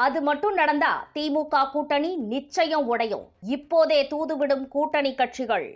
அது மட்டும் நடந்தா திமுக கூட்டணி நிச்சயம் உடையும். இப்போதே தூதுவிடும் கூட்டணி கட்சிகள்.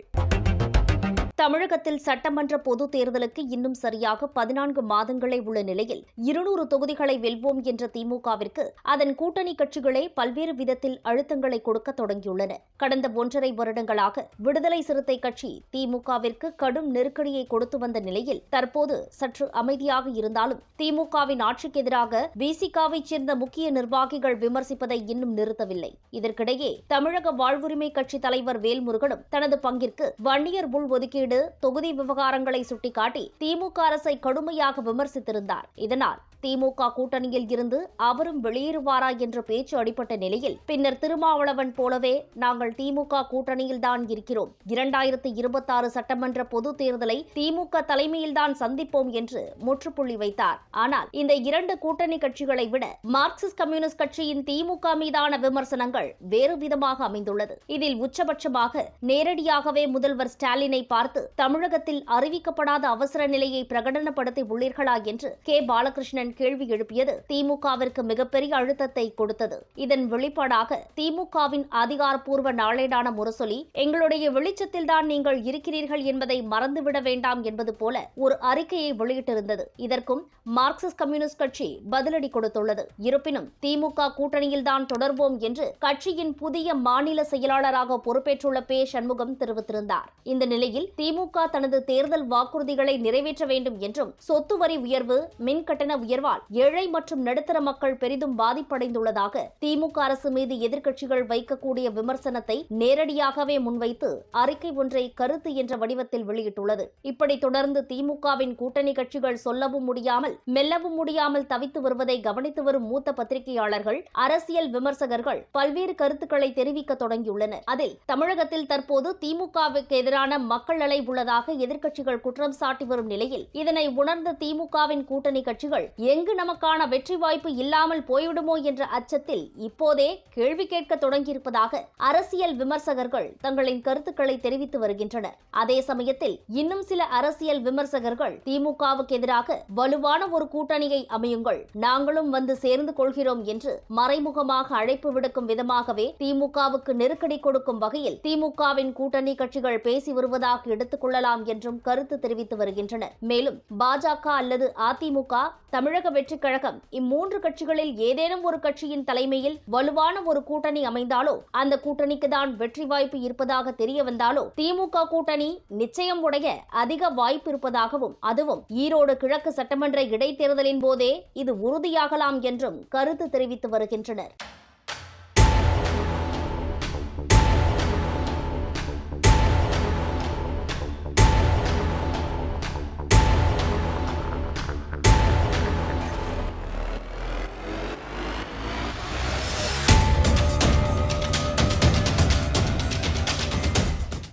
தமிழகத்தில் சட்டமன்ற பொதுத் தேர்தலுக்கு இன்னும் சரியாக 14 மாதங்களே உள்ள நிலையில் 200 தொகுதிகளை வெல்வோம் என்ற திமுகவிற்கு அதன் கூட்டணி கட்சிகளே பல்வேறு விதத்தில் அழுத்தங்களை கொடுக்க தொடங்கியுள்ளன. கடந்த 1.5 வருடங்களாக விடுதலை சிறுத்தை கட்சி திமுகவிற்கு கடும் நெருக்கடியை கொடுத்து வந்த நிலையில் தற்போது சற்று அமைதியாக இருந்தாலும் திமுகவின் ஆட்சிக்கு எதிராக விசிகாவைச் சேர்ந்த முக்கிய நிர்வாகிகள் விமர்சிப்பதை இன்னும் நிறுத்தவில்லை. இதற்கிடையே தமிழக வாழ்வுரிமை கட்சி தலைவர் வேல்முருகனும் தனது பங்கிற்கு வன்னியர் உள் ஒதுக்கீடு தொகுதி விவகாரங்களை சுட்டிக்காட்டி திமுக அரசை கடுமையாக விமர்சித்திருந்தார். இதனால் திமுக கூட்டணியில் இருந்து அவரும் வெளியேறுவாரா என்ற பேச்சு அடிபட்ட நிலையில் பின்னர் திருமாவளவன் போலவே நாங்கள் திமுக கூட்டணியில்தான் இருக்கிறோம், 2026 சட்டமன்ற பொதுத் தேர்தலை திமுக தலைமையில்தான் சந்திப்போம் என்று முற்றுப்புள்ளி வைத்தார். ஆனால் இந்த 2 கூட்டணி கட்சிகளை விட மார்க்சிஸ்ட் கம்யூனிஸ்ட் கட்சியின் திமுக மீதான விமர்சனங்கள் வேறு விதமாக அமைந்துள்ளது. இதில் உச்சபட்சமாக நேரடியாகவே முதல்வர் ஸ்டாலினை பார்த்து தமிழகத்தில் அறிவிக்கப்படாத அவசர நிலையை பிரகடனப்படுத்தி உள்ளீர்களா என்று கே. பாலகிருஷ்ணன் கேள்வி எழுப்பியது திமுகவிற்கு மிகப்பெரிய அழுத்தத்தை கொடுத்தது. இதன் வெளிப்பாடாக திமுகவின் அதிகாரப்பூர்வ நாளேடான முரசொலி எங்களுடைய வெளிச்சத்தில்தான் நீங்கள் இருக்கிறீர்கள் என்பதை மறந்துவிட வேண்டாம் என்பது போல ஒரு அறிக்கையை வெளியிட்டிருந்தது. இதற்கும் மார்க்சிஸ்ட் கம்யூனிஸ்ட் கட்சி பதிலடி கொடுத்துள்ளது. இருப்பினும் திமுக கூட்டணியில்தான் தொடர்வோம் என்று கட்சியின் புதிய மாநில செயலாளராக பொறுப்பேற்றுள்ள பே. சண்முகம் தெரிவித்திருந்தார். இந்த நிலையில் திமுக தனது தேர்தல் வாக்குறுதிகளை நிறைவேற்ற வேண்டும் என்றும் சொத்து வரி உயர்வு, மின் கட்டண உயர்வால் ஏழை மற்றும் நடுத்தர மக்கள் பெரிதும் பாதிப்படைந்துள்ளதாக திமுக அரசு மீது எதிர்க்கட்சிகள் வைக்கக்கூடிய விமர்சனத்தை நேரடியாகவே முன்வைத்து அறிக்கை ஒன்றை கருத்து என்ற வடிவத்தில் வெளியிட்டுள்ளது. இப்படி தொடர்ந்து திமுகவின் கூட்டணி கட்சிகள் சொல்லவும் முடியாமல் மெல்லவும் முடியாமல் தவித்து வருவதை கவனித்து வரும் மூத்த பத்திரிகையாளர்கள், அரசியல் விமர்சகர்கள் பல்வேறு கருத்துக்களை தெரிவிக்க தொடங்கியுள்ளனர். அதில் தமிழகத்தில் தற்போது திமுகவுக்கு எதிரான மக்கள் அலை உள்ளதாக எதிர்க்கட்சிகள் குற்றம் சாட்டி வரும் நிலையில் இதனை உணர்ந்த திமுகவின் கூட்டணி கட்சிகள் எங்கு நமக்கான வெற்றி வாய்ப்பு இல்லாமல் போய்விடுமோ என்ற அச்சத்தில் இப்போதே கேள்வி கேட்க தொடங்கியிருப்பதாக அரசியல் விமர்சகர்கள் தங்களின் கருத்துக்களை தெரிவித்து வருகின்றனர். அதே சமயத்தில் இன்னும் சில அரசியல் விமர்சகர்கள் திமுகவுக்கு எதிராக வலுவான ஒரு கூட்டணியை அமையுங்கள், நாங்களும் வந்து சேர்ந்து கொள்கிறோம் என்று மறைமுகமாக அழைப்பு விடுக்கும் விதமாகவே திமுகவுக்கு நெருக்கடி கொடுக்கும் வகையில் திமுகவின் கூட்டணி கட்சிகள் பேசி வருவதாக எடுத்துக் கொள்ளலாம் என்றும் கருத்து தெரிவித்து வருகின்றனர். மேலும் பாஜக அல்லது அதிமுக, தமிழக வெற்றிக் கழகம் இம்மூன்று கட்சிகளில் ஏதேனும் ஒரு கட்சியின் தலைமையில் வலுவான ஒரு கூட்டணி அமைந்தாலோ அந்த கூட்டணிக்கு தான் வெற்றி வாய்ப்பு இருப்பதாக தெரிய வந்தாலோ திமுக கூட்டணி நிச்சயம் உடைய அதிக வாய்ப்பு இருப்பதாகவும் அதுவும் ஈரோடு கிழக்கு சட்டமன்ற இடைத்தேர்தலின் போதே இது உறுதியாகலாம் என்றும் கருத்து தெரிவித்து வருகின்றனர்.